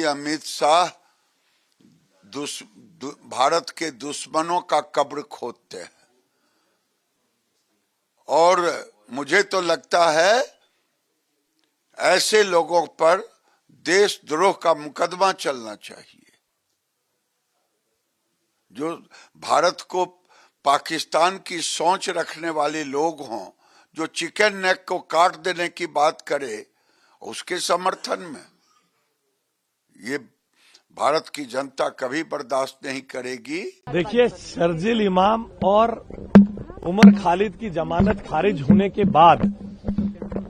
अमित शाह भारत के दुश्मनों का कब्र खोदते हैं और मुझे तो लगता है ऐसे लोगों पर देशद्रोह का मुकदमा चलना चाहिए। जो भारत को पाकिस्तान की सोच रखने वाले लोग हों, जो चिकन नेक को काट देने की बात करे, उसके समर्थन में ये भारत की जनता कभी बर्दाश्त नहीं करेगी। देखिए, शर्जील इमाम और उमर खालिद की जमानत खारिज होने के बाद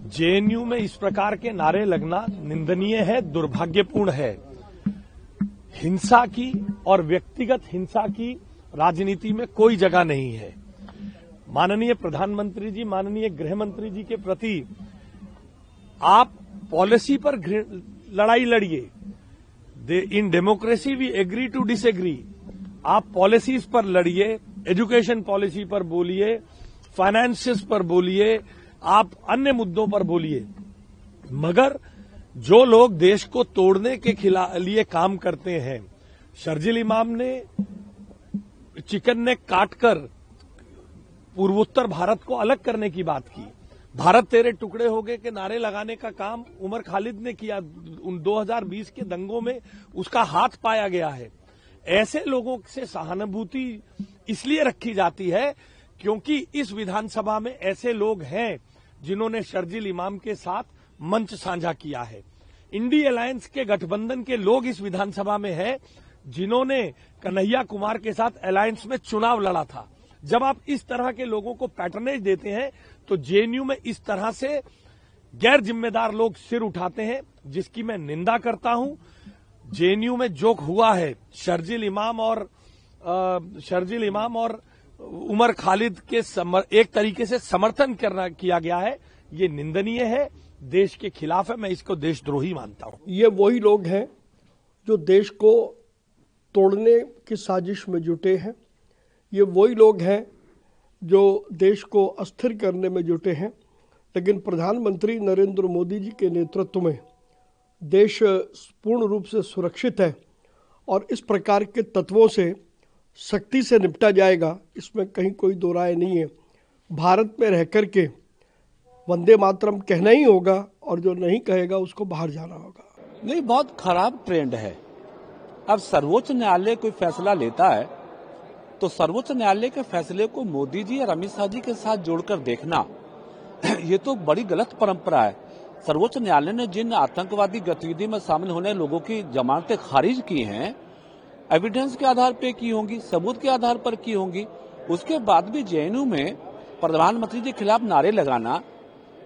जेएनयू में इस प्रकार के नारे लगना निंदनीय है, दुर्भाग्यपूर्ण है। हिंसा की और व्यक्तिगत हिंसा की राजनीति में कोई जगह नहीं है। माननीय प्रधानमंत्री जी, माननीय गृह मंत्री जी के प्रति आप पॉलिसी पर लड़ाई लड़िए। In democracy we agree to disagree. आप पॉलिसीज पर लड़िए, एजुकेशन पॉलिसी पर बोलिए, फाइनेंसिस पर बोलिए, आप अन्य मुद्दों पर बोलिए, मगर जो लोग देश को तोड़ने के लिए काम करते हैं, शर्जील इमाम ने चिकन नेक काटकर पूर्वोत्तर भारत को अलग करने की बात की। भारत तेरे टुकड़े हो गए के नारे लगाने का काम उमर खालिद ने किया। 2020 के दंगों में उसका हाथ पाया गया है। ऐसे लोगों से सहानुभूति इसलिए रखी जाती है क्योंकि इस विधानसभा में ऐसे लोग हैं जिन्होंने शर्जील इमाम के साथ मंच साझा किया है। इंडी अलायंस के गठबंधन के लोग इस विधानसभा में हैं जिन्होंने कन्हैया कुमार के साथ अलायंस में चुनाव लड़ा था। जब आप इस तरह के लोगों को पैटर्नेज देते हैं तो जेएनयू में इस तरह से गैर जिम्मेदार लोग सिर उठाते हैं, जिसकी मैं निंदा करता हूं। जेएनयू में जो हुआ है, शर्जील इमाम और उमर खालिद के एक तरीके से समर्थन किया गया है, ये निंदनीय है, देश के खिलाफ है। मैं इसको देशद्रोही मानता हूं। ये वही लोग हैं जो देश को तोड़ने की साजिश में जुटे हैं। ये वही लोग हैं जो देश को अस्थिर करने में जुटे हैं। लेकिन प्रधानमंत्री नरेंद्र मोदी जी के नेतृत्व में देश पूर्ण रूप से सुरक्षित है और इस प्रकार के तत्वों से सख्ती से निपटा जाएगा, इसमें कहीं कोई दो राय नहीं है। भारत में रह कर के वंदे मातरम कहना ही होगा और जो नहीं कहेगा उसको बाहर जाना होगा। नहीं, बहुत खराब ट्रेंड है। अब सर्वोच्च न्यायालय कोई फैसला लेता है तो सर्वोच्च न्यायालय के फैसले को मोदी जी और अमित शाह जी के साथ जोड़कर देखना, ये तो बड़ी गलत परंपरा है। सर्वोच्च न्यायालय ने जिन आतंकवादी गतिविधि में शामिल होने लोगों की जमानतें खारिज की हैं, एविडेंस के आधार पर की होंगी, सबूत के आधार पर की होंगी, उसके बाद भी जेएनयू में प्रधानमंत्री जी के खिलाफ नारे लगाना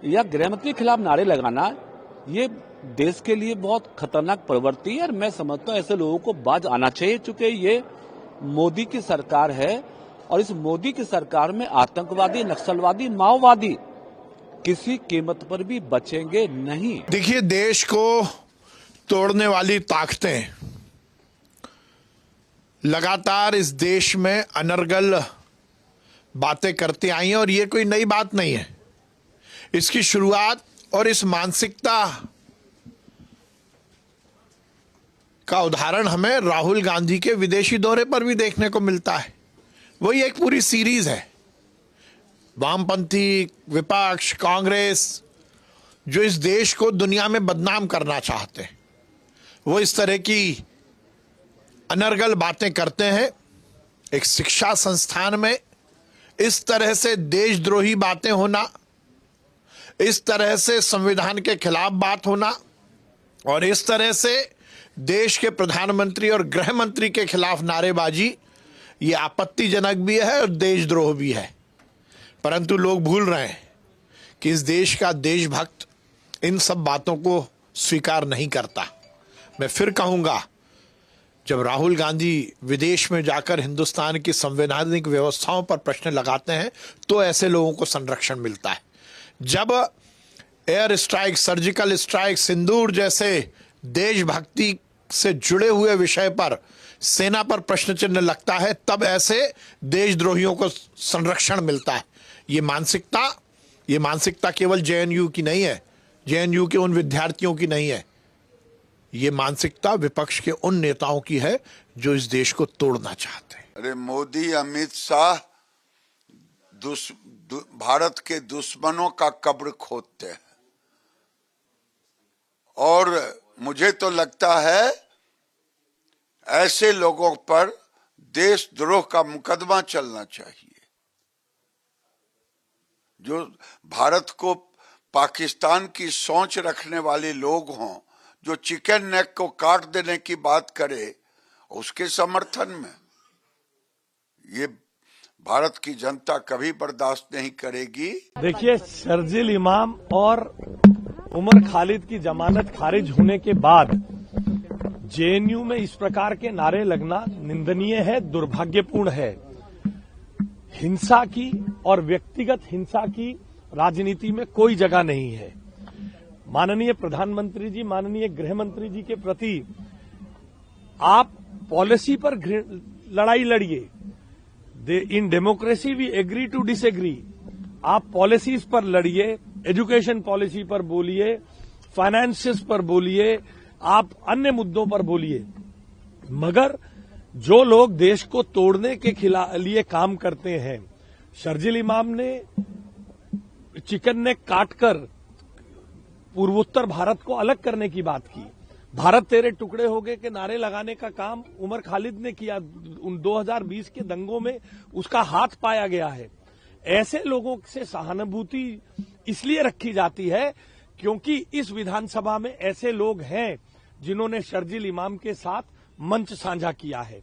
या गृहमंत्री के खिलाफ नारे लगाना, ये देश के लिए बहुत खतरनाक प्रवृत्ति है। और मैं समझता हूँ ऐसे लोगों को बाज आना चाहिए, चूंकि ये मोदी की सरकार है और इस मोदी की सरकार में आतंकवादी, नक्सलवादी, माओवादी किसी कीमत पर भी बचेंगे नहीं। देखिए, देश को तोड़ने वाली ताकतें लगातार इस देश में अनर्गल बातें करती आई हैं और ये कोई नई बात नहीं है। इसकी शुरुआत और इस मानसिकता का उदाहरण हमें राहुल गांधी के विदेशी दौरे पर भी देखने को मिलता है। वही एक पूरी सीरीज है। वामपंथी, विपक्ष, कांग्रेस जो इस देश को दुनिया में बदनाम करना चाहते हैं, वो इस तरह की अनर्गल बातें करते हैं। एक शिक्षा संस्थान में इस तरह से देशद्रोही बातें होना, इस तरह से संविधान के खिलाफ बात होना और इस तरह से देश के प्रधानमंत्री और गृह मंत्री के खिलाफ नारेबाजी, ये आपत्तिजनक भी है और देशद्रोह भी है। परंतु लोग भूल रहे हैं कि इस देश का देशभक्त इन सब बातों को स्वीकार नहीं करता। मैं फिर कहूंगा, जब राहुल गांधी विदेश में जाकर हिंदुस्तान की संवैधानिक व्यवस्थाओं पर प्रश्न लगाते हैं तो ऐसे लोगों को संरक्षण मिलता है। जब एयर स्ट्राइक, सर्जिकल स्ट्राइक, सिंदूर जैसे देशभक्ति से जुड़े हुए विषय पर सेना पर प्रश्न चिन्ह लगता है, तब ऐसे देशद्रोहियों को संरक्षण मिलता है। ये मानसिकता केवल जेएनयू की नहीं है, जेएनयू के उन विद्यार्थियों की नहीं है, ये मानसिकता विपक्ष के उन नेताओं की है जो इस देश को तोड़ना चाहते हैं। अरे मोदी अमित शाह भारत के दुश्मनों का कब्र खोदते हैं और मुझे तो लगता है ऐसे लोगों पर देशद्रोह का मुकदमा चलना चाहिए। जो भारत को पाकिस्तान की सोच रखने वाले लोग हों, जो चिकन नेक को काट देने की बात करे, उसके समर्थन में ये भारत की जनता कभी बर्दाश्त नहीं करेगी। देखिए, शर्जील इमाम और उमर खालिद की जमानत खारिज होने के बाद जेएनयू में इस प्रकार के नारे लगना निंदनीय है, दुर्भाग्यपूर्ण है। हिंसा की और व्यक्तिगत हिंसा की राजनीति में कोई जगह नहीं है। माननीय प्रधानमंत्री जी, माननीय गृह मंत्री जी के प्रति आप पॉलिसी पर लड़ाई लड़िए। In democracy we agree to disagree. आप पॉलिसीज पर लड़िए, एजुकेशन पॉलिसी पर बोलिए, फाइनेंसेस पर बोलिए, आप अन्य मुद्दों पर बोलिए, मगर जो लोग देश को तोड़ने के लिए काम करते हैं, शर्जील इमाम ने चिकन नेक काटकर पूर्वोत्तर भारत को अलग करने की बात की। भारत तेरे टुकड़े हो गए के नारे लगाने का काम उमर खालिद ने किया। उन 2020 के दंगों में उसका हाथ पाया गया है। ऐसे लोगों से सहानुभूति इसलिए रखी जाती है क्योंकि इस विधानसभा में ऐसे लोग हैं जिन्होंने शर्जील इमाम के साथ मंच साझा किया है।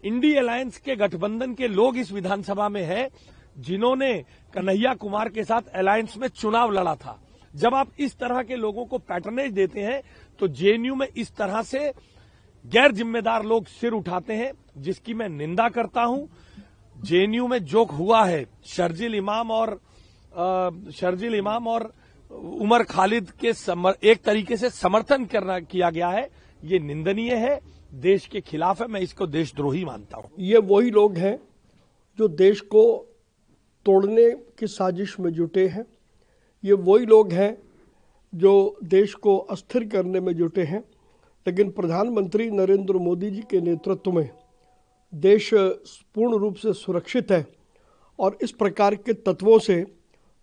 इंडी अलायंस के गठबंधन के लोग इस विधानसभा में हैं जिन्होंने कन्हैया कुमार के साथ अलायंस में चुनाव लड़ा था। जब आप इस तरह के लोगों को पैटर्नेज देते हैं तो जेएनयू में इस तरह से गैर जिम्मेदार लोग सिर उठाते हैं, जिसकी मैं निंदा करता हूं। जेएनयू में जो हुआ है, शर्जील इमाम और उमर खालिद के एक तरीके से समर्थन किया गया है, ये निंदनीय है, देश के खिलाफ है। मैं इसको देशद्रोही मानता हूं। ये वही लोग हैं जो देश को तोड़ने की साजिश में जुटे हैं। ये वही लोग हैं जो देश को अस्थिर करने में जुटे हैं। लेकिन प्रधानमंत्री नरेंद्र मोदी जी के नेतृत्व में देश पूर्ण रूप से सुरक्षित है और इस प्रकार के तत्वों से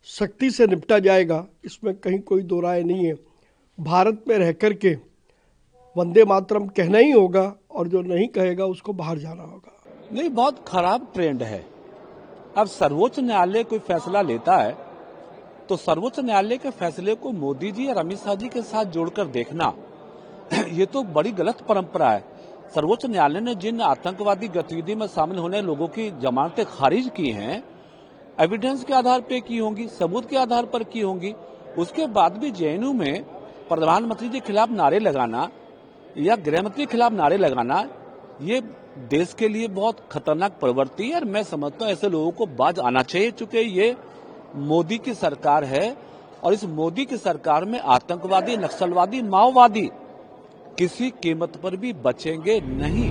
सख्ती से निपटा जाएगा, इसमें कहीं कोई दो राय नहीं है। भारत में रह कर के वंदे मातरम कहना ही होगा और जो नहीं कहेगा उसको बाहर जाना होगा। नहीं, बहुत खराब ट्रेंड है। अब सर्वोच्च न्यायालय कोई फैसला लेता है तो सर्वोच्च न्यायालय के फैसले को मोदी जी और अमित शाह जी के साथ जोड़कर देखना, ये तो बड़ी गलत परंपरा है। सर्वोच्च न्यायालय ने जिन आतंकवादी गतिविधि में शामिल होने लोगों की जमानतें खारिज की हैं, एविडेंस के आधार पर की होंगी, सबूत के आधार पर की होंगी, उसके बाद भी जेएनयू में प्रधानमंत्री जी के खिलाफ नारे लगाना या गृहमंत्री के खिलाफ नारे लगाना, ये देश के लिए बहुत खतरनाक प्रवृत्ति है और मैं समझता हूँ ऐसे लोगों को बाज आना चाहिए, चूंकि ये मोदी की सरकार है और इस मोदी की सरकार में आतंकवादी, नक्सलवादी, माओवादी किसी कीमत पर भी बचेंगे नहीं।